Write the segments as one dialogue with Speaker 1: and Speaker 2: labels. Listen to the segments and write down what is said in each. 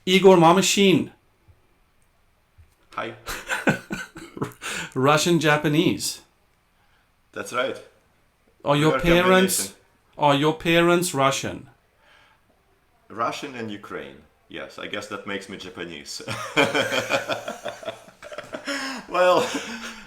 Speaker 1: Igor Mameshin.
Speaker 2: Hi.
Speaker 1: Russian Japanese.
Speaker 2: That's right.
Speaker 1: Are your
Speaker 2: Rare combination.
Speaker 1: parents Russian?
Speaker 2: Russian and Ukraine. Yes, I guess that makes me Japanese. Well,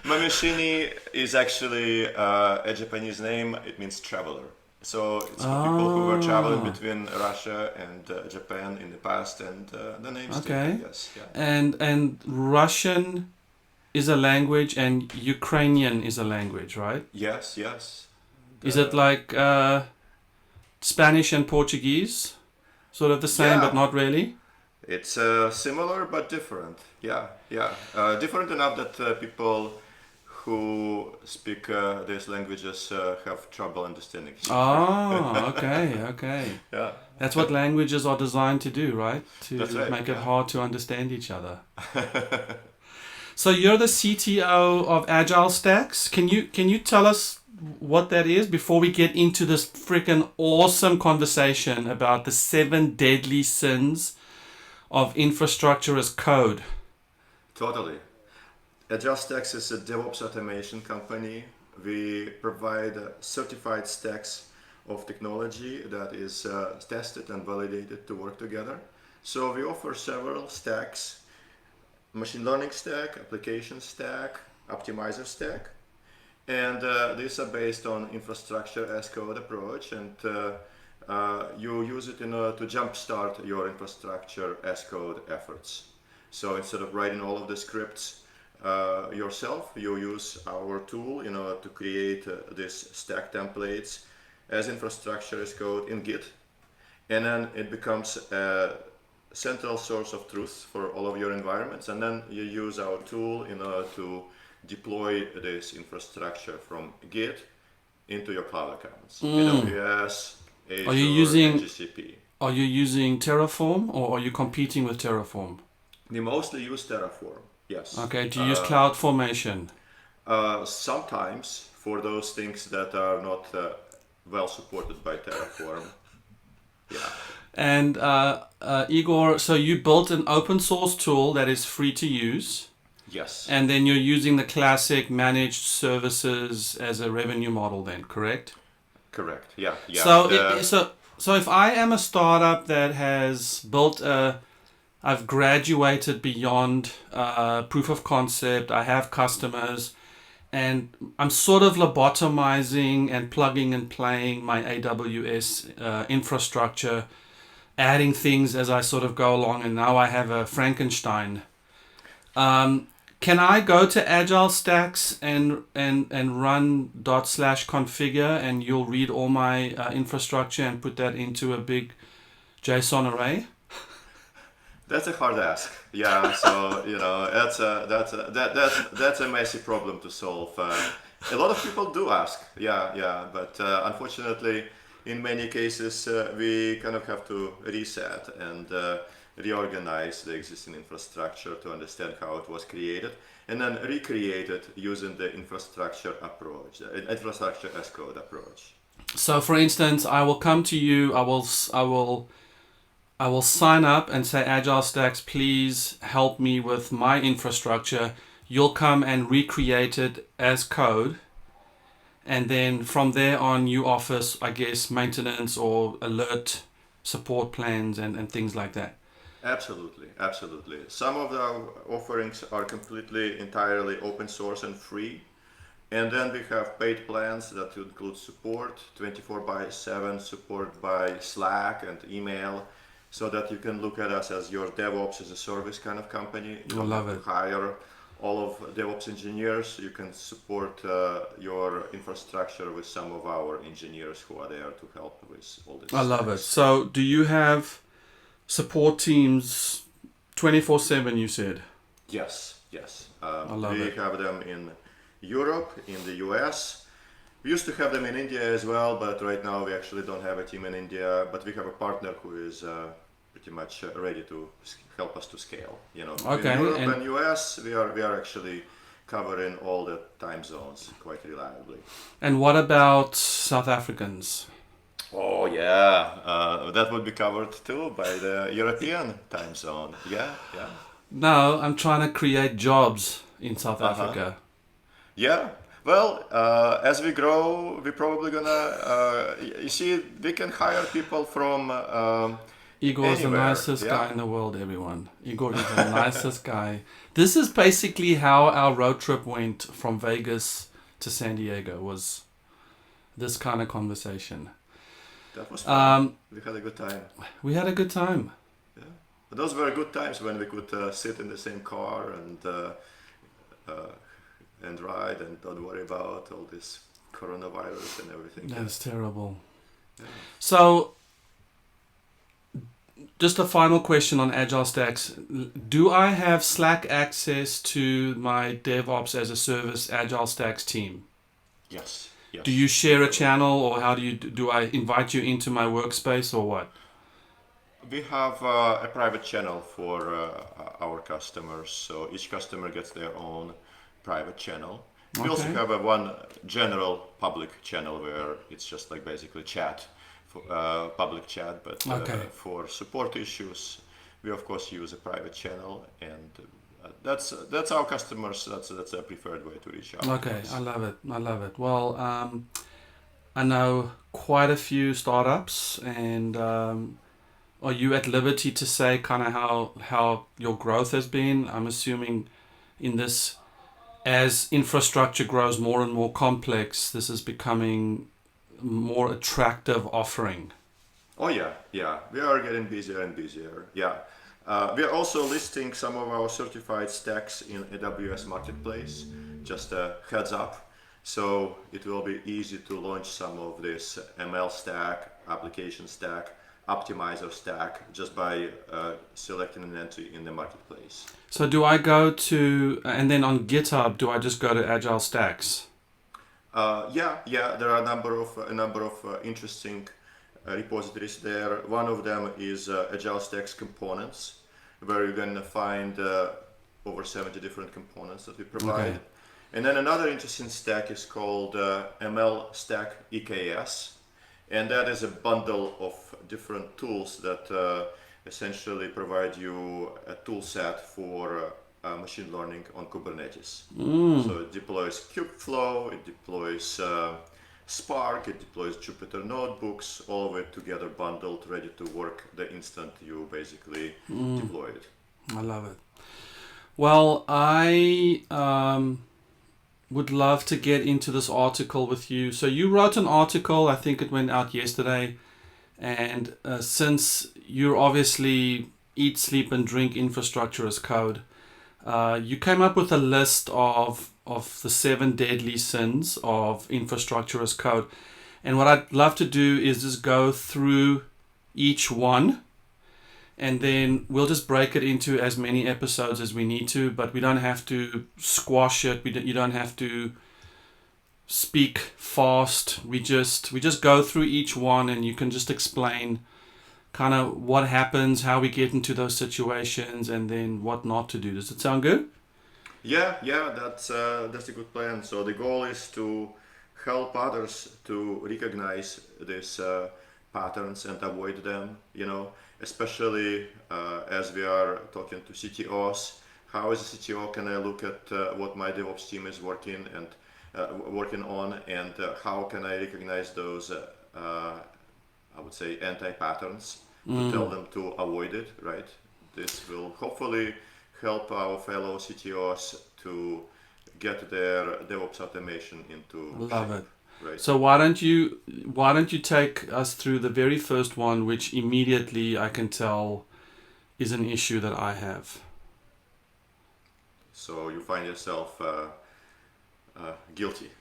Speaker 2: Mameshini is actually a Japanese name. It means traveler. So it's for people who were traveling between Russia and Japan in the past, and the name stick, I
Speaker 1: Okay.
Speaker 2: guess. Yeah.
Speaker 1: And Russian is a language and Ukrainian is a language, right?
Speaker 2: Yes, yes.
Speaker 1: Is it like Spanish and Portuguese? Sort of the same, but
Speaker 2: Yeah,
Speaker 1: not really?
Speaker 2: it's similar but different. Yeah, yeah. Different enough that people who speak these languages have trouble understanding each other.
Speaker 1: Oh, okay, okay.
Speaker 2: Yeah,
Speaker 1: That's what languages are designed to do, right?
Speaker 2: that's
Speaker 1: To
Speaker 2: right.
Speaker 1: make it
Speaker 2: Yeah.
Speaker 1: hard to understand each other. So you're the CTO of AgileStacks. Can you tell us what that is before we get into this freaking awesome conversation about the 7 deadly sins of infrastructure as code?
Speaker 2: Totally. AgileStacks is a DevOps automation company. We provide certified stacks of technology that is tested and validated to work together. So we offer several stacks: machine learning stack, application stack, optimizer stack. And these are based on infrastructure as code approach, and you use it in order to jumpstart your infrastructure as code efforts. So instead of writing all of the scripts yourself, you use our tool in order to create these stack templates as infrastructure as code in Git, and then it becomes a central source of truth for all of your environments, and then you use our tool in order to deploy this infrastructure from Git into your cloud accounts, AWS,
Speaker 1: Are you
Speaker 2: Azure, and
Speaker 1: using
Speaker 2: GCP.
Speaker 1: are you using Terraform or are you competing with Terraform?
Speaker 2: We mostly use Terraform, yes.
Speaker 1: Okay, do you use CloudFormation?
Speaker 2: Sometimes for those things that are not well supported by Terraform. Yeah.
Speaker 1: And Igor, so you built an open source tool that is free to use,
Speaker 2: Yes.
Speaker 1: and then you're using the classic managed services as a revenue model then, correct?
Speaker 2: Correct. Yeah. Yeah.
Speaker 1: So, so if I am a startup that has built I've graduated beyond proof of concept, I have customers, and I'm sort of lobotomizing and plugging and playing my AWS infrastructure, adding things as I sort of go along, and now I have a Frankenstein. Can I go to AgileStacks and run /configure and you'll read all my infrastructure and put that into a big JSON array?
Speaker 2: That's a hard ask. Yeah. So that's a messy problem to solve. A lot of people do ask. Yeah. Yeah. But unfortunately, in many cases, we kind of have to reset and reorganize the existing infrastructure to understand how it was created, and then recreate it using the infrastructure approach, infrastructure as code approach.
Speaker 1: So, for instance, I will come to you. I will sign up and say, AgileStacks, please help me with my infrastructure. You'll come and recreate it as code. And then from there on, you offer, I guess, maintenance or alert support plans and things like that.
Speaker 2: Absolutely, absolutely. Some of the offerings are completely, entirely open source and free. And then we have paid plans that include support, 24/7 support by Slack and email, so that you can look at us as your DevOps as a service kind of company. You don't
Speaker 1: love
Speaker 2: have
Speaker 1: it.
Speaker 2: to hire all of DevOps engineers. You can support your infrastructure with some of our engineers who are there to help with all this.
Speaker 1: I love it. So, do you have support teams 24/7, you said?
Speaker 2: Yes, yes.
Speaker 1: I love
Speaker 2: We
Speaker 1: it.
Speaker 2: have them in Europe, in the US. We used to have them in India as well, but right now we actually don't have a team in India. But we have a partner who is pretty much ready to help us to scale.
Speaker 1: Okay,
Speaker 2: In Europe
Speaker 1: and-
Speaker 2: and US, we are actually covering all the time zones quite reliably.
Speaker 1: And what about South Africans?
Speaker 2: Oh yeah, that would be covered too by the European time zone. Yeah, yeah.
Speaker 1: No, I'm trying to create jobs in South
Speaker 2: Uh-huh.
Speaker 1: Africa.
Speaker 2: Yeah. Well, as we grow, we're probably gonna. You see, we can hire people from
Speaker 1: Igor's the
Speaker 2: anywhere.
Speaker 1: nicest
Speaker 2: Yeah.
Speaker 1: guy in the world, everyone. Igor is the nicest guy. This is basically how our road trip went from Vegas to San Diego, was this kind of conversation.
Speaker 2: That was fun.
Speaker 1: Um,
Speaker 2: We had a good time.
Speaker 1: we had a good time.
Speaker 2: Yeah. But those were good times when we could sit in the same car uh, and ride and don't worry about all this coronavirus and everything. Yeah.
Speaker 1: That's terrible.
Speaker 2: Yeah.
Speaker 1: So, just a final question on AgileStacks. Do I have Slack access to my DevOps as a service AgileStacks team?
Speaker 2: Yes.
Speaker 1: Do
Speaker 2: Yes.
Speaker 1: you share a channel, or how do I invite you into my workspace, or what?
Speaker 2: We have a private channel for our customers, so each customer gets their own private channel. We also
Speaker 1: Okay.
Speaker 2: have a one general public channel where it's just like basically chat, for, public chat. But
Speaker 1: Okay.
Speaker 2: for support issues, we of course use a private channel, and that's our customers. That's a preferred way to reach out to
Speaker 1: Okay,
Speaker 2: us.
Speaker 1: I love it. I love it. Well, I know quite a few startups, and are you at liberty to say kind of how your growth has been? I'm assuming in this, as infrastructure grows more and more complex, this is becoming more attractive offering.
Speaker 2: Oh yeah, yeah. We are getting busier and busier. Yeah. We are also listing some of our certified stacks in AWS Marketplace. Just a heads up. So it will be easy to launch some of this ML stack, application stack, optimizer stack just by selecting an entry in the marketplace.
Speaker 1: So do I go to, and then on GitHub, do I just go to Agile Stacks?
Speaker 2: Yeah, yeah. There are a number of interesting repositories there. One of them is AgileStacks components, where you're going to find over 70 different components that we provide.
Speaker 1: Okay.
Speaker 2: And then another interesting stack is called ML Stack EKS, and that is a bundle of different tools that essentially provide you a tool set for machine learning on Kubernetes. So it deploys Kubeflow, it deploys Spark, it deploys Jupyter notebooks, all of it together bundled, ready to work the instant you basically deploy it.
Speaker 1: I love it. Well, I would love to get into this article with you. So you wrote an article, I think it went out yesterday, and since you obviously eat, sleep, and drink infrastructure as code, you came up with a list of the 7 deadly sins of infrastructure as code. And what I'd love to do is just go through each one, and then we'll just break it into as many episodes as we need to, but we don't have to squash it. You don't have to speak fast. We just go through each one, and you can just explain kind of what happens, how we get into those situations, and then what not to do. Does it sound good?
Speaker 2: Yeah, yeah, that's a good plan. So the goal is to help others to recognize these patterns and avoid them. Especially as we are talking to CTOs. How as a CTO can I look at what my DevOps team is working on, and how can I recognize those I would say anti-patterns to tell them to avoid it, right? This will hopefully help our fellow CTOs to get their DevOps automation into
Speaker 1: Love
Speaker 2: shape,
Speaker 1: it.
Speaker 2: right?
Speaker 1: So why don't you take us through the very first one, which immediately I can tell is an issue that I have.
Speaker 2: So you find yourself guilty.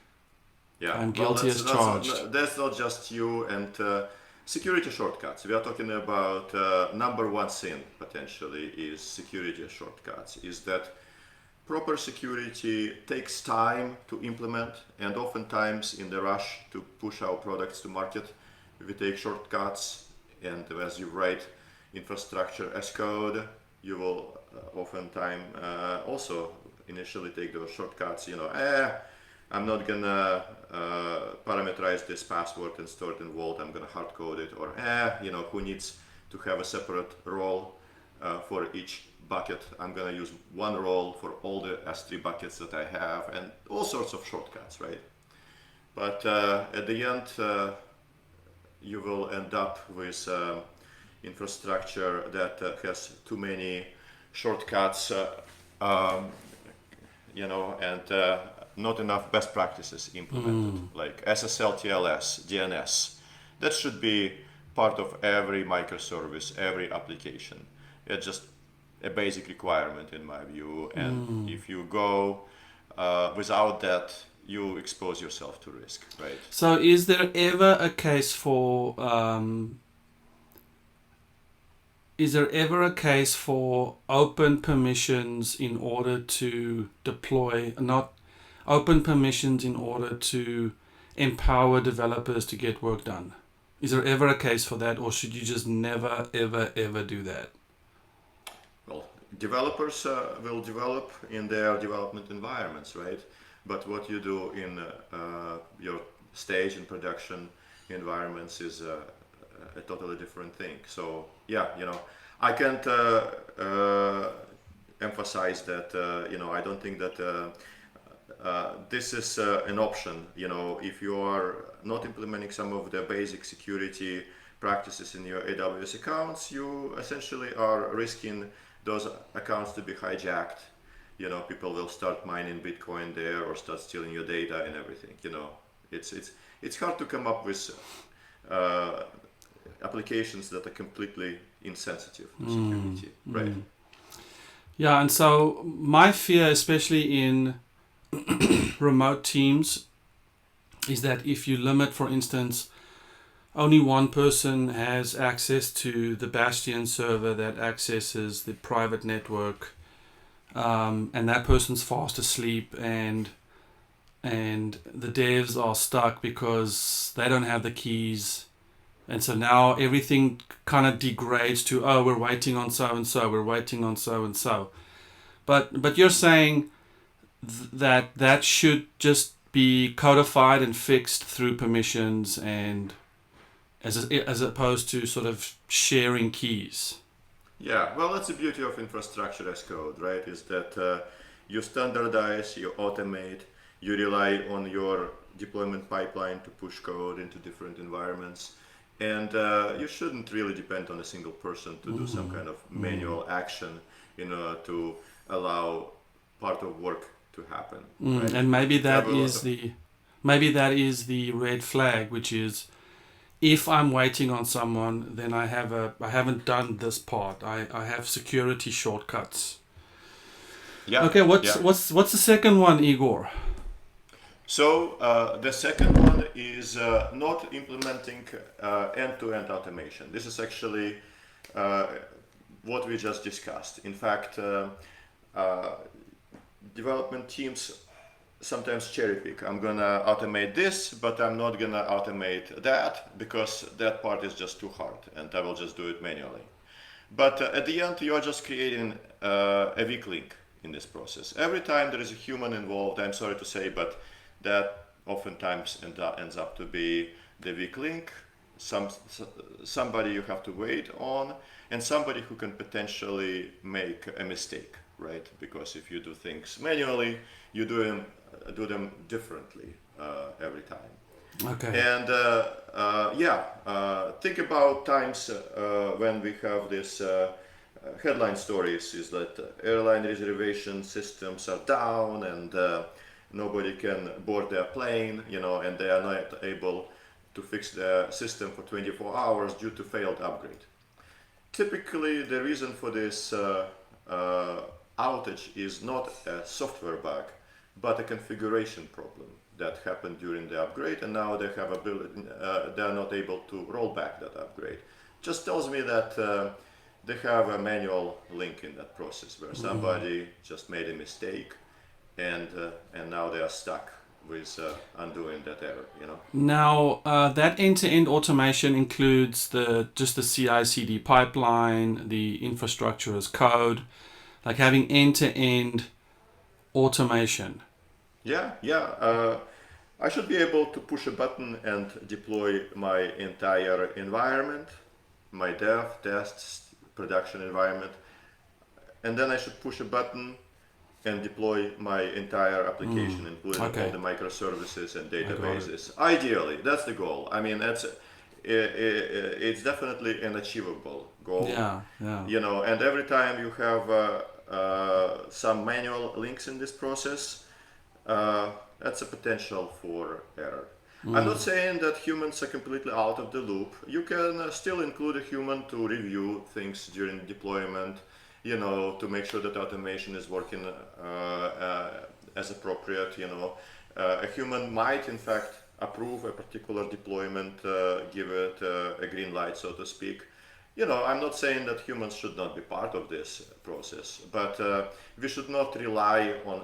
Speaker 2: Yeah,
Speaker 1: I'm
Speaker 2: well,
Speaker 1: guilty as charged.
Speaker 2: that's not just you and security shortcuts. We are talking about number one sin potentially is security shortcuts. Is that proper security takes time to implement, and oftentimes in the rush to push our products to market, we take shortcuts. And as you write infrastructure as code, you will oftentimes also initially take those shortcuts. I'm not gonna parameterize this password and store it in Vault. I'm gonna hard code it, or who needs to have a separate role for each bucket. I'm gonna use one role for all the S3 buckets that I have, and all sorts of shortcuts, right? But at the end, you will end up with infrastructure that has too many shortcuts, and not enough best practices implemented, like SSL, TLS, DNS. That should be part of every microservice, every application. It's just a basic requirement in my view. And if you go without that, you expose yourself to risk, right?
Speaker 1: So is there ever a case for open permissions in order to deploy, not open permissions in order to empower developers to get work done? Is there ever a case for that, or should you just never, ever, ever do that?
Speaker 2: Well, developers will develop in their development environments, right? But what you do in your stage and production environments is a totally different thing. So yeah, I can't emphasize that. I don't think that this is an option. If you are not implementing some of the basic security practices in your AWS accounts, you essentially are risking those accounts to be hijacked. People will start mining Bitcoin there or start stealing your data and everything. It's hard to come up with applications that are completely insensitive to security, right?
Speaker 1: Yeah, and so my fear, especially in remote teams, is that if you limit, for instance, only one person has access to the Bastion server that accesses the private network, and that person's fast asleep, and the devs are stuck because they don't have the keys, and so now everything kind of degrades to, oh, we're waiting on so and so, we're waiting on so and so. But you're saying that should just be codified and fixed through permissions, and as opposed to sort of sharing keys.
Speaker 2: Yeah, well, that's the beauty of infrastructure as code, right? Is that you standardize, you automate, you rely on your deployment pipeline to push code into different environments, and you shouldn't really depend on a single person to do some kind of manual action in order to allow part of work to happen. Right?
Speaker 1: And maybe that is the red flag, which is, if I'm waiting on someone, then I haven't done this part. I have security shortcuts.
Speaker 2: Yeah.
Speaker 1: Okay. What's the second one, Igor?
Speaker 2: So the second one is not implementing end-to-end automation. This is actually what we just discussed. In fact, development teams sometimes cherry pick. I'm gonna automate this, but I'm not gonna automate that because that part is just too hard, and I will just do it manually. But at the end, you are just creating a weak link in this process. Every time there is a human involved, I'm sorry to say, but that oftentimes ends up to be the weak link. Somebody you have to wait on, and somebody who can potentially make a mistake, right? Because if you do things manually, you do them differently every time.
Speaker 1: Okay.
Speaker 2: And think about times when we have this headline stories is that airline reservation systems are down and nobody can board their plane, and they are not able to fix the system for 24 hours due to failed upgrade. Typically, the reason for this outage is not a software bug, but a configuration problem that happened during the upgrade, and now they have they are not able to roll back that upgrade. Just tells me that they have a manual link in that process where somebody just made a mistake, and now they are stuck with undoing that error.
Speaker 1: Now that end-to-end automation includes just the CI/CD pipeline, the infrastructure as code, like having end-to-end automation.
Speaker 2: Yeah. I should be able to push a button and deploy my entire environment, my dev, tests, production environment, and then I should push a button and deploy my entire application, including all
Speaker 1: Okay,
Speaker 2: the microservices and
Speaker 1: I got it.
Speaker 2: databases. Ideally, that's the goal. I mean, it's definitely an achievable goal,
Speaker 1: Yeah, yeah.
Speaker 2: and every time you have some manual links in this process, that's a potential for error. I'm not saying that humans are completely out of the loop. You can still include a human to review things during deployment, to make sure that automation is working as appropriate. A human might, in fact, approve a particular deployment, give it a green light, so to speak. I'm not saying that humans should not be part of this process, but we should not rely on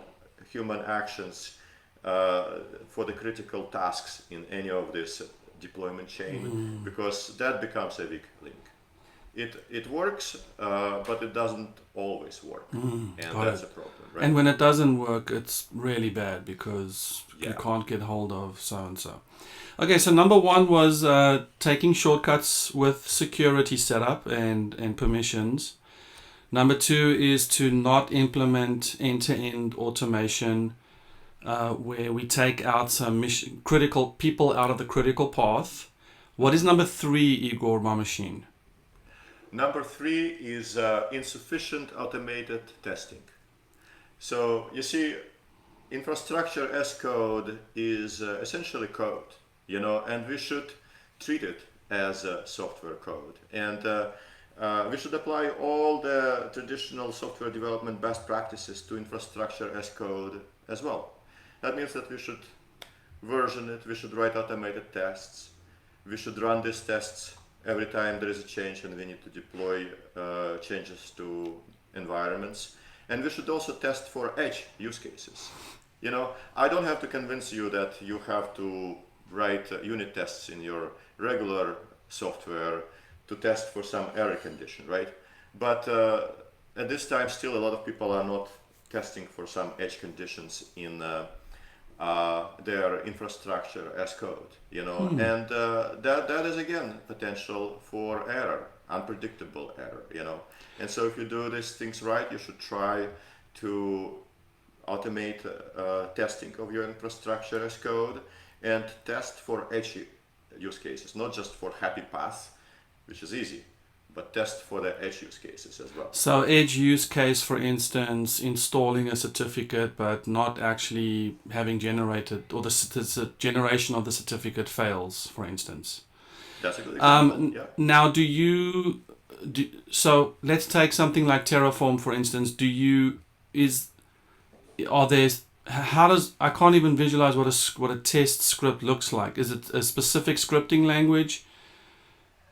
Speaker 2: human actions for the critical tasks in any of this deployment chain, because that becomes a weak link. It works, but it doesn't always work, and
Speaker 1: Got
Speaker 2: that's
Speaker 1: it.
Speaker 2: a problem, right?
Speaker 1: And when it doesn't work, it's really bad because you
Speaker 2: Yeah.
Speaker 1: can't get hold of so and so. Okay, so number one was taking shortcuts with security setup and permissions. Number two is to not implement end-to-end automation where we take out some critical people out of the critical path. What is number three, Igor Mameshin?
Speaker 2: Number three is insufficient automated testing. So you see, infrastructure as code is essentially code, and we should treat it as software code. And we should apply all the traditional software development best practices to infrastructure as code as well. That means that we should version it, we should write automated tests, we should run these tests every time there is a change and we need to deploy changes to environments. And we should also test for edge use cases. I don't have to convince you that you have to write unit tests in your regular software to test for some error condition, right? But at this time, still a lot of people are not testing for some edge conditions in their infrastructure as code, and that is again potential for error, unpredictable error, And so if you do these things right, you should try to automate testing of your infrastructure as code and test for edge use cases, not just for happy path, which is easy, but test for the edge use cases as well.
Speaker 1: So edge use case, for instance, installing a certificate but not actually having generated, or the generation of the certificate fails, for instance.
Speaker 2: That's a good example. Yeah.
Speaker 1: Now, so let's take something like Terraform, for instance. I can't even visualize what a test script looks like. Is it a specific scripting language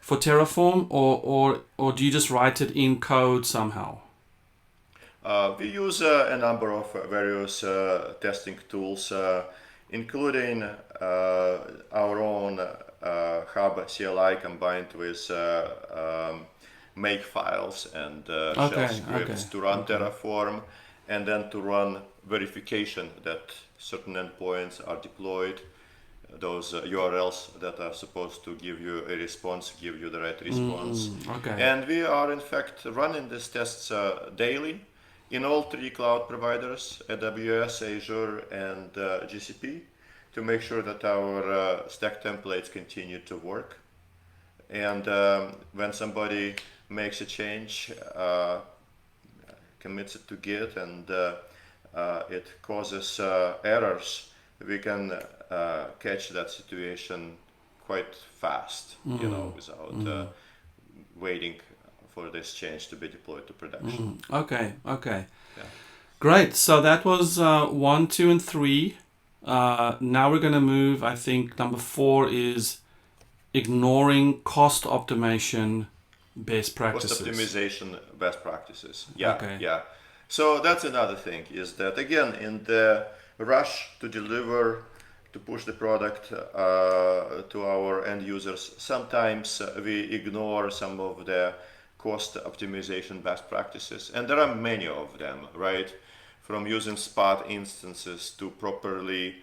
Speaker 1: for Terraform, or do you just write it in code somehow?
Speaker 2: We use a number of various testing tools, including our own Hub CLI combined with make files and shell scripts to run Terraform, and then to run verification that certain endpoints are deployed. Those URLs that are supposed to give you a response, give you the right response. And we are in fact running these tests daily in all three cloud providers, AWS, Azure, and GCP, to make sure that our stack templates continue to work. And when somebody makes a change, commits it to Git, and it causes errors, we can catch that situation quite fast, without waiting for this change to be deployed to production.
Speaker 1: Okay.
Speaker 2: Yeah.
Speaker 1: Great. So that was 1, 2, and 3. Now we're going to move, I think number 4 is ignoring cost optimization best practices.
Speaker 2: Cost optimization best practices. Yeah. So that's another thing, is that again, in the rush to deliver, to push the product to our end users, sometimes we ignore some of the cost optimization best practices, and there are many of them, right? from using spot instances to properly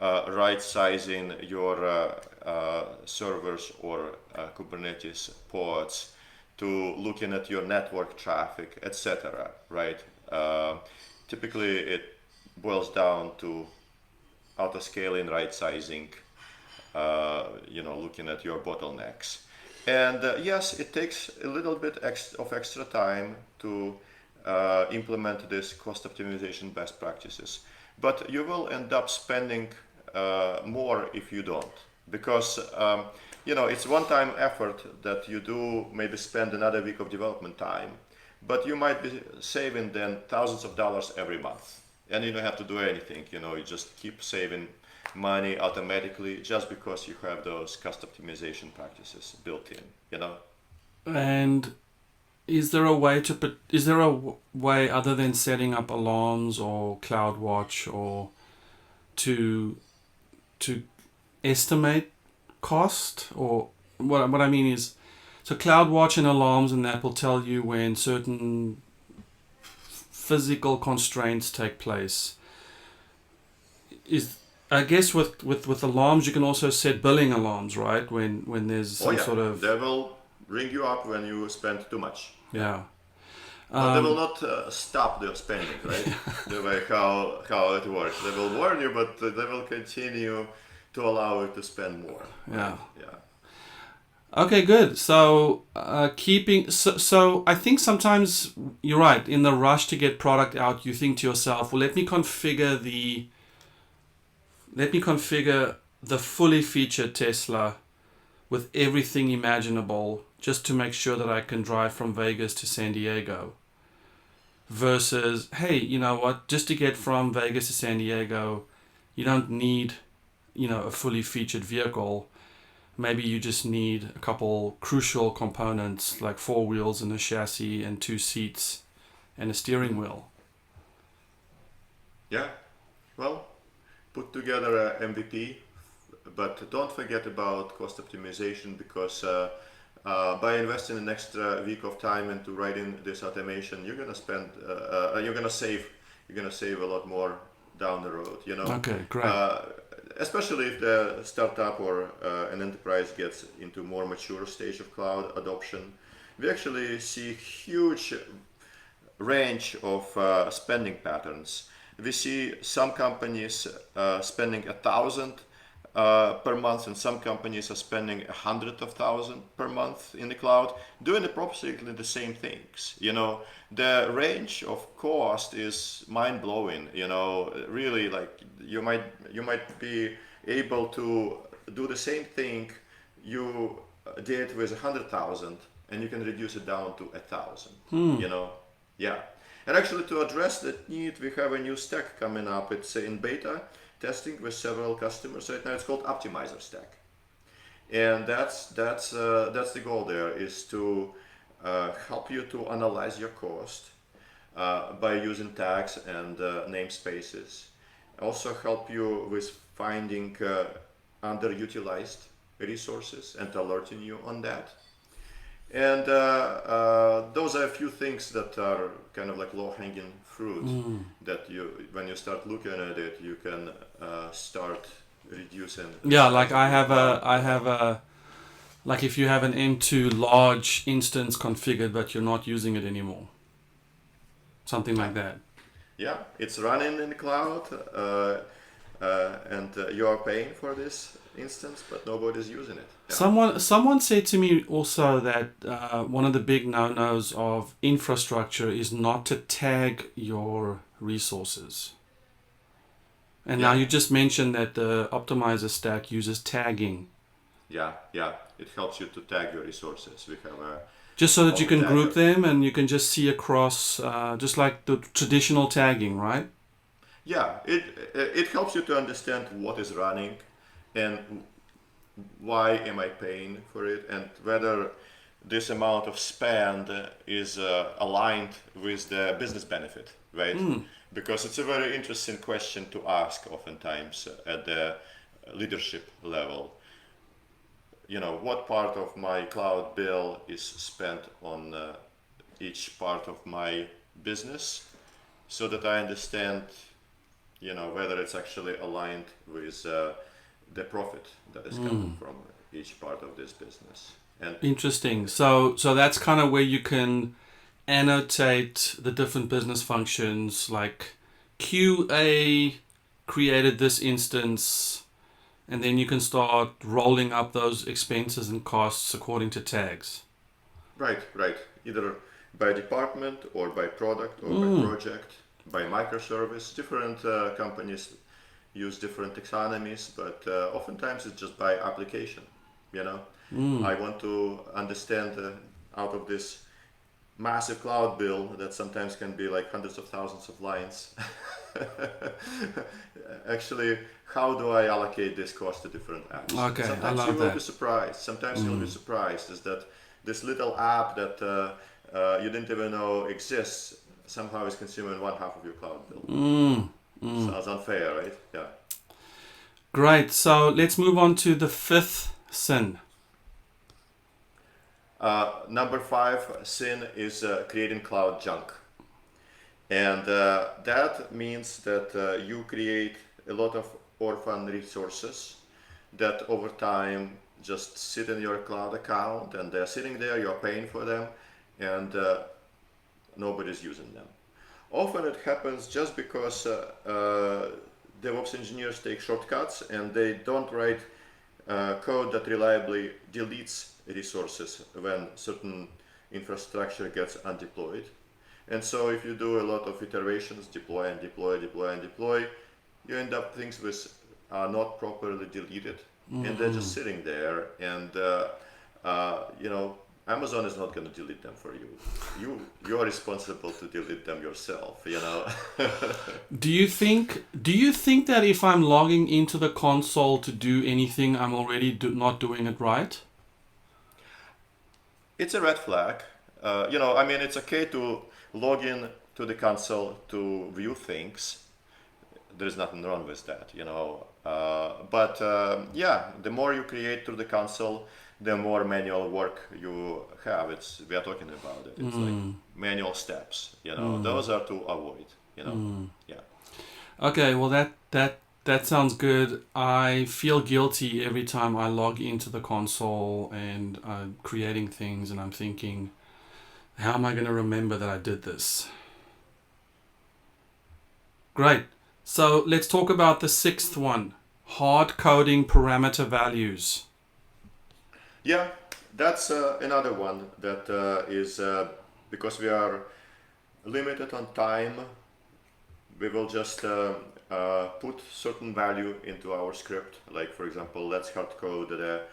Speaker 2: right sizing your servers or Kubernetes pods, to looking at your network traffic, etc. Right? Typically, it boils down to auto scaling, right sizing, looking at your bottlenecks. And yes, it takes a little bit of extra time to implement this cost optimization best practices, but you will end up spending more if you don't, because it's one-time effort that you do, maybe spend another week of development time, but you might be saving then thousands of dollars every month, and you don't have to do anything. You just keep saving money automatically just because you have those cost optimization practices built in.
Speaker 1: And is there a way other than setting up alarms or CloudWatch or to estimate cost? Or what I mean is, so CloudWatch and alarms and that will tell you when certain physical constraints take place. I guess with alarms you can also set billing alarms, right? When there's some sort of...
Speaker 2: They will ring you up when you spend too much.
Speaker 1: Yeah.
Speaker 2: But they will not stop their spending, right? The way how it works. They will warn you, but they will continue to allow you to spend more.
Speaker 1: Yeah.
Speaker 2: Right? Yeah.
Speaker 1: Okay, good. So so I think sometimes you're right. In the rush to get product out, you think to yourself, well, let me configure the fully featured Tesla with everything imaginable just to make sure that I can drive from Vegas to San Diego. Versus, hey, you know what? Just to get from Vegas to San Diego, you don't need, a fully featured vehicle. Maybe you just need a couple crucial components like 4 wheels and a chassis and 2 seats and a steering wheel.
Speaker 2: Yeah. Well, put together a MVP, but don't forget about cost optimization, because by investing an extra week of time into writing this automation, you're gonna save a lot more down the road.
Speaker 1: Okay, great.
Speaker 2: Especially if the startup or an enterprise gets into more mature stage of cloud adoption, we actually see huge range of spending patterns. We see some companies spending 1,000 per month, and some companies are spending 100,000 per month in the cloud, doing approximately the same things. The range of cost is mind blowing. Really, like you might be able to do the same thing you did with 100,000, and you can reduce it down to 1,000. Yeah. And actually, to address that need, we have a new stack coming up. It's in beta testing with several customers right now. It's called Optimizer Stack, and that's the goal. There is to help you to analyze your cost by using tags and namespaces. Also help you with finding underutilized resources and alerting you on that. And those are a few things that are kind of like low-hanging fruit that when you start looking at it, you can start reducing.
Speaker 1: Yeah, like I have a, like if you have an M2 large instance configured, but you're not using it anymore. Something like that.
Speaker 2: Yeah, it's running in the cloud, and you are paying for this instance, but nobody's using it. Yeah.
Speaker 1: Someone said to me also that one of the big no-nos of infrastructure is not to tag your resources. And now you just mentioned that the optimizer stack uses tagging.
Speaker 2: Yeah, it helps you to tag your resources. We have a
Speaker 1: just so that you can group them and you can just see across, just like the traditional tagging, right?
Speaker 2: Yeah, it helps you to understand what is running and why am I paying for it, and whether this amount of spend is aligned with the business benefit, right? Because it's a very interesting question to ask oftentimes at the leadership level. What part of my cloud bill is spent on each part of my business, so that I understand, whether it's actually aligned with the profit that is coming from each part of this business. And
Speaker 1: Interesting. So that's kind of where you can annotate the different business functions, like QA created this instance, and then you can start rolling up those expenses and costs according to tags.
Speaker 2: Right. Either by department or by product or by project, by microservice. Different companies use different taxonomies, but oftentimes it's just by application. I want to understand out of this massive cloud bill that sometimes can be like hundreds of thousands of lines. Actually, how do I allocate this cost to different apps?
Speaker 1: Okay,
Speaker 2: Sometimes
Speaker 1: I
Speaker 2: you
Speaker 1: love
Speaker 2: will
Speaker 1: that.
Speaker 2: be surprised. Sometimes you'll be surprised is that this little app that you didn't even know exists somehow is consuming one half of your cloud bill. Sounds unfair, right? Yeah.
Speaker 1: Great. So let's move on to the fifth sin.
Speaker 2: Number 5 sin is creating cloud junk. And that means that you create a lot of orphan resources that over time just sit in your cloud account, and they're sitting there, you're paying for them, and nobody's using them. Often it happens just because DevOps engineers take shortcuts and they don't write code that reliably deletes resources when certain infrastructure gets undeployed. And so if you do a lot of iterations, deploy and deploy, deploy and deploy, you end up things with are not properly deleted, and they're just sitting there, and Amazon is not going to delete them for you. You're responsible to delete them yourself,
Speaker 1: Do you think that if I'm logging into the console to do anything, I'm already not doing it right?
Speaker 2: It's a red flag. It's okay to log in to the console to view things. There's nothing wrong with that, the more you create through the console, the more manual work you have. We are talking about it. It's like manual steps, those are to avoid, yeah.
Speaker 1: Okay, well that sounds good. I feel guilty every time I log into the console and I'm creating things and I'm thinking, how am I going to remember that I did this? Great. So let's talk about the sixth one, hard coding parameter values.
Speaker 2: Yeah, that's another one that is because we are limited on time, we will just put certain value into our script. Like, for example, let's hard code the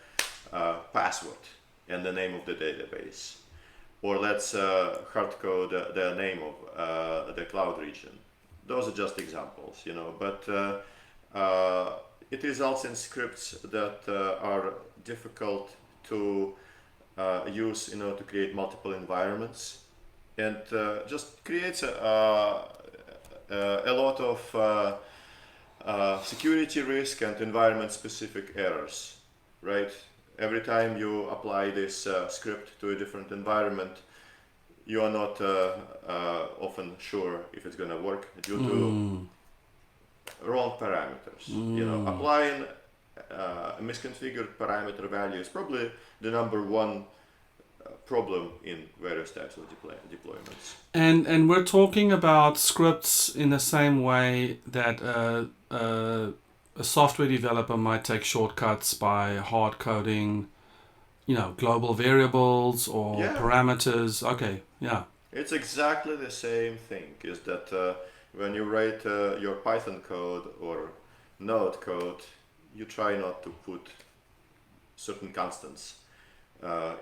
Speaker 2: password and the name of the database. Or let's hard code the name of the cloud region. Those are just examples, but it results in scripts that are difficult to use, to create multiple environments, and just creates a lot of security risk and environment-specific errors, right? Every time you apply this script to a different environment, you are not often sure if it's going to work due to wrong parameters. Applying a misconfigured parameter value is probably the number one problem in various types of deployments.
Speaker 1: And we're talking about scripts in the same way that a software developer might take shortcuts by hard coding, global variables or parameters. Okay, yeah.
Speaker 2: It's exactly the same thing, is that when you write your Python code or Node code, you try not to put certain constants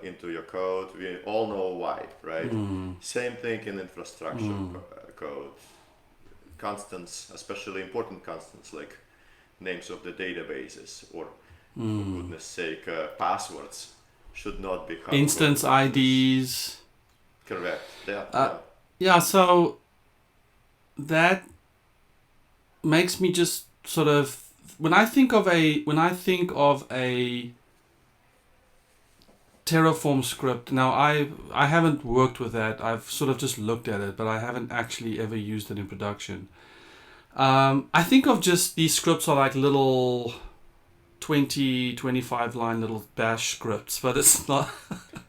Speaker 2: into your code. We all know why, right? Same thing in infrastructure code. Constants, especially important constants like names of the databases or, for goodness sake, passwords should not be
Speaker 1: instance IDs.
Speaker 2: Correct.
Speaker 1: Yeah. So that makes me just sort of, when I think of a Terraform script. Now, I haven't worked with that. I've sort of just looked at it, but I haven't actually ever used it in production. I think of just these scripts are like little 20, 25 line little bash scripts, but it's not.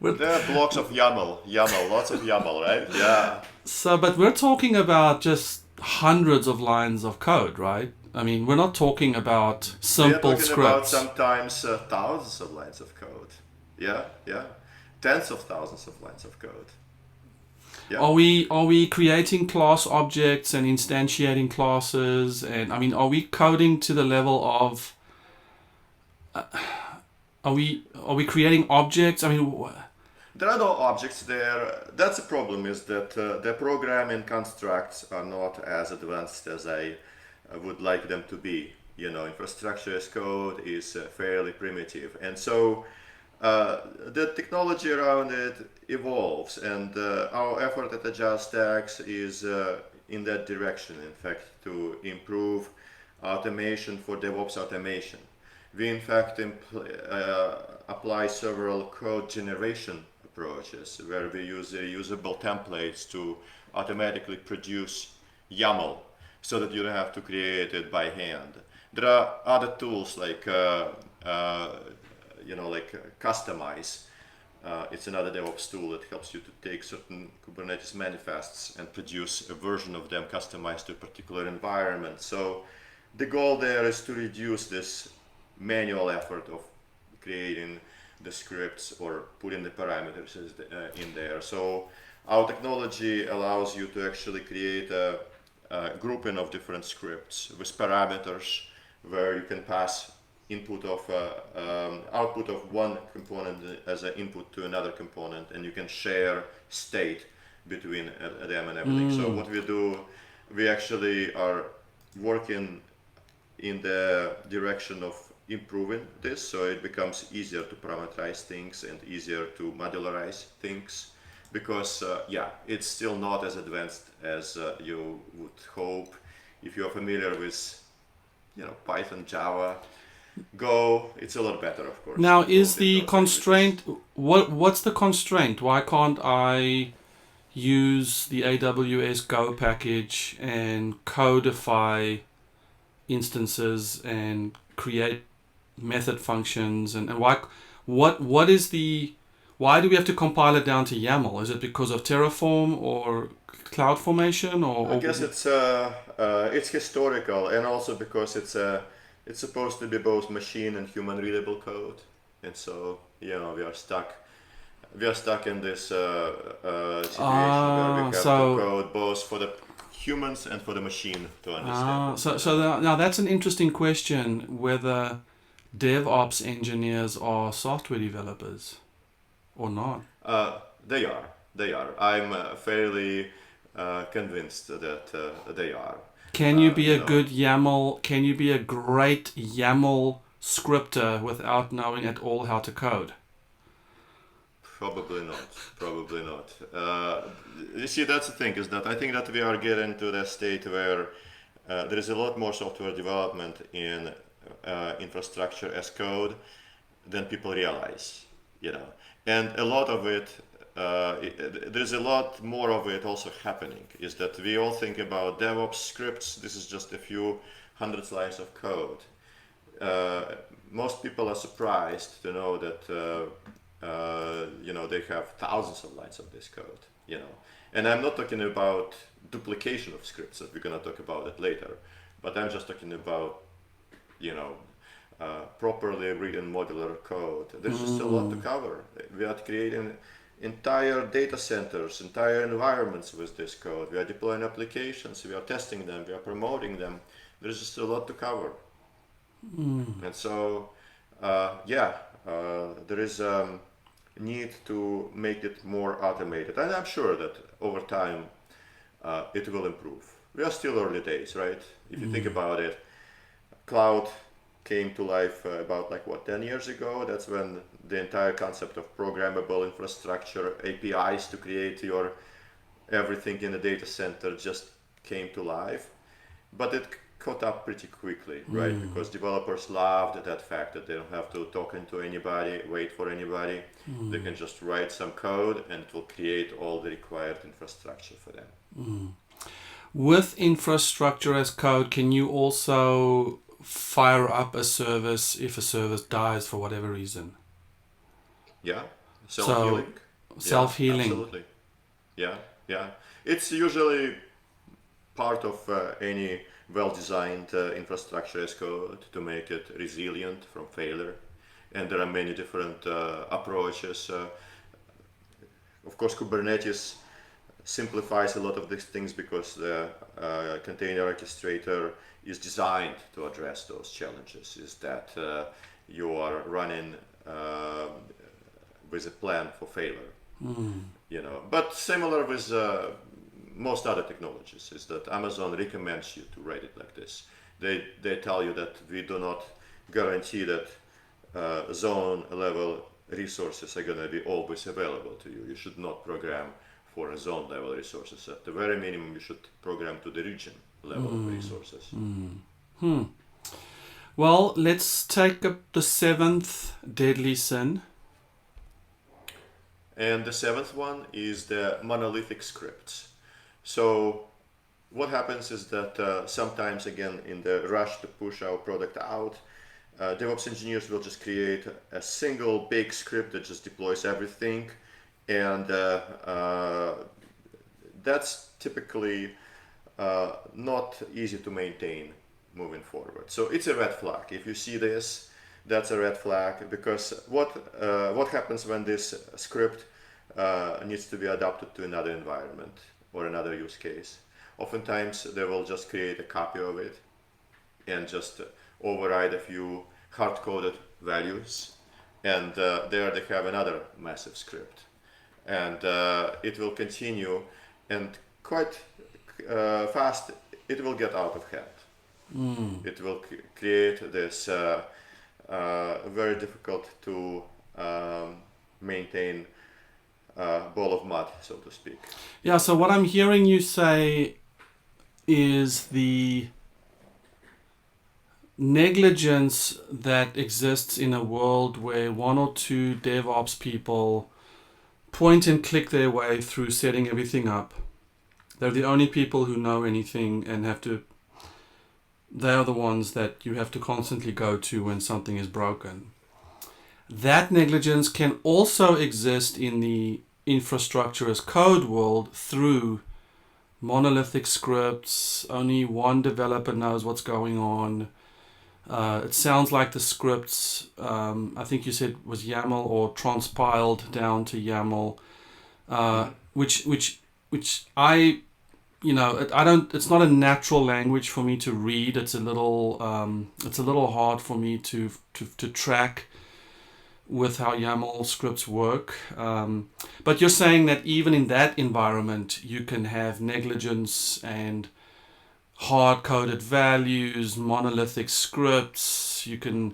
Speaker 2: They're blocks of YAML, lots of YAML, right? Yeah.
Speaker 1: So, but we're talking about just hundreds of lines of code, right? I mean, we're not talking about simple
Speaker 2: We're talking about
Speaker 1: scripts.
Speaker 2: sometimes thousands of lines of code. Yeah, tens of thousands of lines of code. Yeah.
Speaker 1: Are we creating class objects and instantiating classes? And I mean, are we coding to the level of? Are we creating objects? I mean,
Speaker 2: there are no objects there. That's the problem. Is that the programming constructs are not as advanced as I would like them to be. Infrastructure as code is fairly primitive, and so the technology around it evolves, and our effort at AgileStacks is in that direction, in fact, to improve automation for DevOps automation. We in fact apply several code generation approaches where we use reusable templates to automatically produce YAML so that you don't have to create it by hand. There are other tools like Customize. It's another DevOps tool that helps you to take certain Kubernetes manifests and produce a version of them customized to a particular environment. So the goal there is to reduce this manual effort of creating the scripts or putting the parameters in there. So our technology allows you to actually create a grouping of different scripts with parameters where you can pass output of one component as an input to another component, and you can share state between them and everything. So what we do, we actually are working in the direction of improving this, so it becomes easier to parameterize things and easier to modularize things, because it's still not as advanced as you would hope. If you're familiar with Python, Java, Go, it's a lot better, of course.
Speaker 1: now is the constraint what's the constraint? Why can't I use the AWS Go package and codify instances and create method functions, and why do we have to compile it down to YAML? Is it because of Terraform or CloudFormation, or
Speaker 2: I guess it's historical, and also because it's supposed to be both machine and human readable code, and so we are stuck in this situation where we have to code both for the humans and for the machine to understand.
Speaker 1: Now that's an interesting question, whether DevOps engineers are software developers or not.
Speaker 2: They are. I'm fairly convinced that they are.
Speaker 1: Can you be a good YAML? Can you be a great YAML scripter without knowing at all how to code?
Speaker 2: Probably not. You see, that's the thing, is that I think that we are getting to the state where there is a lot more software development in infrastructure as code than people realize, and a lot of it, there's a lot more of it also happening, is that we all think about DevOps scripts. This is just a few hundred lines of code. Most people are surprised to know that they have thousands of lines of this code, and I'm not talking about duplication of scripts, that we're going to talk about it later, but I'm just talking about properly written modular code. There's just a lot to cover. We are creating entire data centers, entire environments with this code. We are deploying applications, we are testing them, we are promoting them. There's just a lot to cover. And so there is a need to make it more automated, and I'm sure that over time it will improve. We are still early days, right? If you think about it, cloud came to life about 10 years ago. That's when the entire concept of programmable infrastructure, APIs to create your everything in a data center just came to life. But it caught up pretty quickly, right? Because developers loved that fact that they don't have to talk into anybody, wait for anybody. They can just write some code and it will create all the required infrastructure for them.
Speaker 1: With infrastructure as code, can you also fire up a service if a service dies for whatever reason?
Speaker 2: Yeah, self-healing.
Speaker 1: Self-healing.
Speaker 2: Yeah, absolutely. Yeah. It's usually part of any well-designed infrastructure as code to make it resilient from failure. And there are many different approaches. Of course, Kubernetes simplifies a lot of these things because the container orchestrator is designed to address those challenges. Is that you are running with a plan for failure, But similar with most other technologies is that Amazon recommends you to write it like this. They tell you that we do not guarantee that zone level resources are going to be always available to you. You should not program for a zone level resources. At the very minimum, you should program to the region level of resources.
Speaker 1: Well, let's take up the seventh deadly sin.
Speaker 2: And the seventh one is the monolithic scripts. So what happens is that sometimes, again, in the rush to push our product out, DevOps engineers will just create a single big script that just deploys everything. And that's typically not easy to maintain moving forward. So it's a red flag. If you see this, that's a red flag, because what happens when this script needs to be adapted to another environment or another use case? Oftentimes they will just create a copy of it and just override a few hard-coded values, and there they have another massive script, and it will continue, and quite fast it will get out of hand. It will create this very difficult to maintain ball of mud, so to speak.
Speaker 1: Yeah, so what I'm hearing you say is the negligence that exists in a world where one or two DevOps people point and click their way through setting everything up. They're the only people who know anything and they are the ones that you have to constantly go to when something is broken. That negligence can also exist in the infrastructure as code world through monolithic scripts. Only one developer knows what's going on. It sounds like the scripts, I think you said was YAML or transpiled down to YAML, which I don't. It's not a natural language for me to read. It's a little hard for me to track with how YAML scripts work. But you're saying that even in that environment, you can have negligence and hard-coded values, monolithic scripts. You can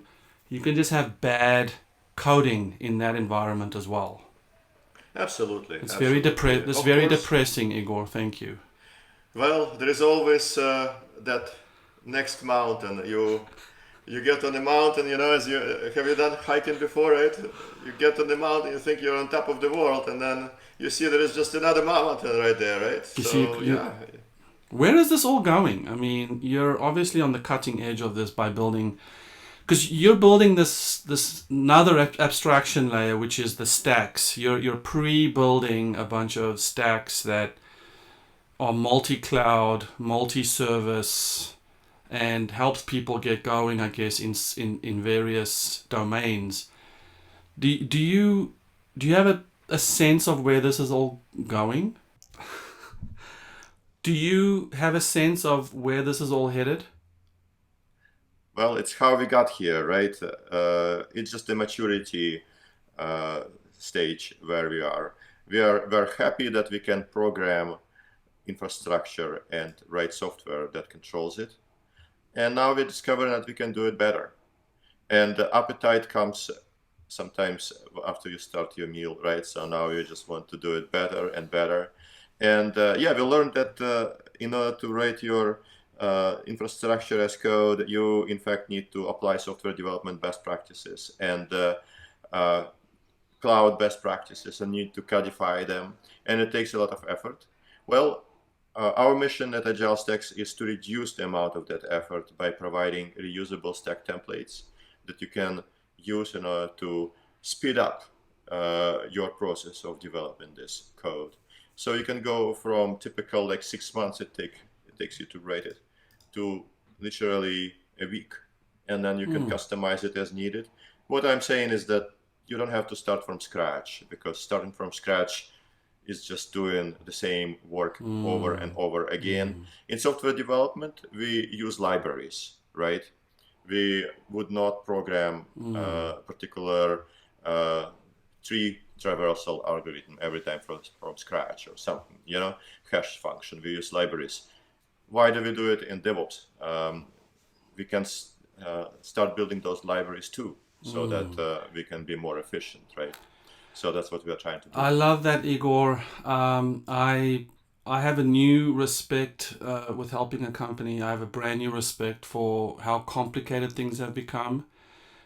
Speaker 1: just have bad coding in that environment as well.
Speaker 2: Absolutely.
Speaker 1: It's
Speaker 2: absolutely.
Speaker 1: very depressing, Igor. Thank you.
Speaker 2: Well, there is always that next mountain. You get on the mountain, have you done hiking before, right? You get on the mountain, you think you're on top of the world, and then you see there is just another mountain right there, right?
Speaker 1: Where is this all going? I mean, you're obviously on the cutting edge of this by building, because you're building this another abstraction layer, which is the stacks. You're pre-building a bunch of stacks that are multi-cloud, multi-service, and helps people get going, I guess, in various domains. Do you have a sense of where this is all going? Do you have a sense of where this is all headed?
Speaker 2: Well, it's how we got here, right? It's just the maturity stage where we are. We're happy that we can program infrastructure and write software that controls it. And now we discover that we can do it better. And the appetite comes sometimes after you start your meal, right? So now you just want to do it better and better. And we learned that in order to write your infrastructure as code, you in fact need to apply software development best practices and cloud best practices and need to codify them, and it takes a lot of effort. Well, our mission at AgileStacks is to reduce the amount of that effort by providing reusable stack templates that you can use in order to speed up your process of developing this code. So you can go from typical like 6 months it takes you to write it to literally a week, and then you can customize it as needed. What I'm saying is that you don't have to start from scratch, because starting from scratch is just doing the same work over and over again. In software development, we use libraries, right? We would not program a particular tree traversal algorithm every time from scratch or something, you know, hash function. We use libraries. Why do we do it in DevOps? We can start building those libraries too, so that we can be more efficient, right? So that's what we are trying to do.
Speaker 1: I love that, Igor. I have a new respect with helping a company. I have a brand new respect for how complicated things have become,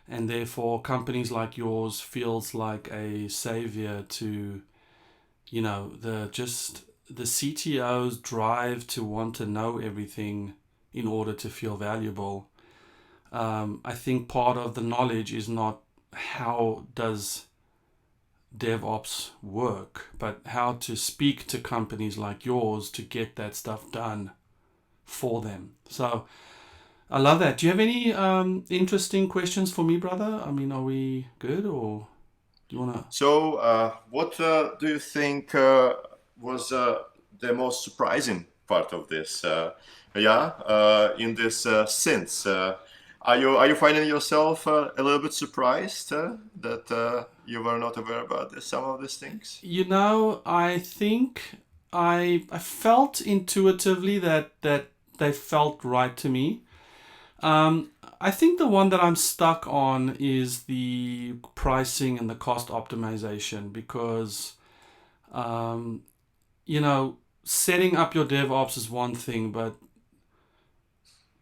Speaker 1: and therefore companies like yours feels like a savior to, you know, the CTO's drive to want to know everything in order to feel valuable. I think part of the knowledge is not how does DevOps work, but how to speak to companies like yours to get that stuff done for them. So I love that. Do you have any interesting questions for me, brother? I mean, are we good, or do you want to?
Speaker 2: So what do you think was the most surprising part of this? In this sense, are you finding yourself a little bit surprised that you were not aware about some of these things?
Speaker 1: You know, I think I felt intuitively that they felt right to me. I think the one that I'm stuck on is the pricing and the cost optimization, because you know, setting up your DevOps is one thing, but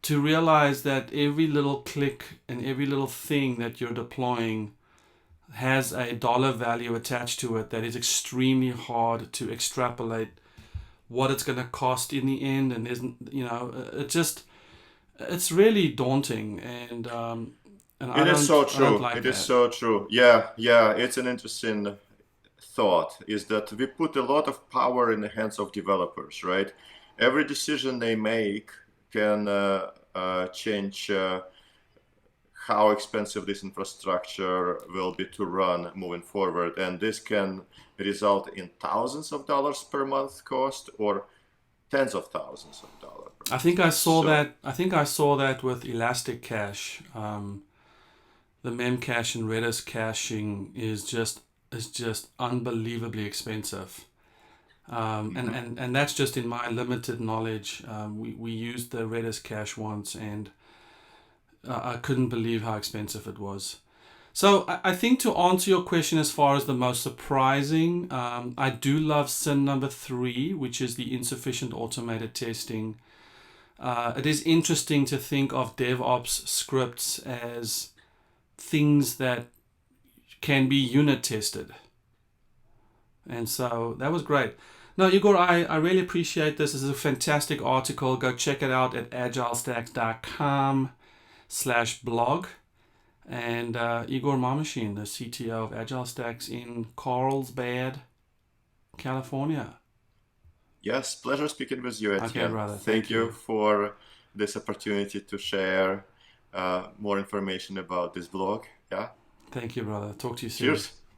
Speaker 1: to realize that every little click and every little thing that you're deploying has a dollar value attached to it that is extremely hard to extrapolate what it's going to cost in the end, and isn't, you know, it's really daunting, and
Speaker 2: It is so true.
Speaker 1: I don't like
Speaker 2: It
Speaker 1: that.
Speaker 2: is so true. Yeah, it's an interesting thought, is that we put a lot of power in the hands of developers, right? Every decision they make can change how expensive this infrastructure will be to run moving forward. And this can result in thousands of dollars per month cost, or tens of thousands of dollars per month.
Speaker 1: I think I saw that. I think I saw that with Elastic Cache. The Memcache and Redis caching is just unbelievably expensive. And that's just in my limited knowledge. We used the Redis cache once, and I couldn't believe how expensive it was. So I think, to answer your question as far as the most surprising, I do love sin number 3, which is the insufficient automated testing. It is interesting to think of DevOps scripts as things that can be unit tested. And so that was great. No, Igor, I really appreciate this. This is a fantastic article. Go check it out at agilestacks.com/blog. And Igor Mameshin, the CTO of AgileStacks in Carlsbad, California.
Speaker 2: Yes, pleasure speaking with you, Etienne.
Speaker 1: Okay, brother.
Speaker 2: Thank you for this opportunity to share more information about this blog. Yeah.
Speaker 1: Thank you, brother. Talk to you soon.
Speaker 2: Cheers.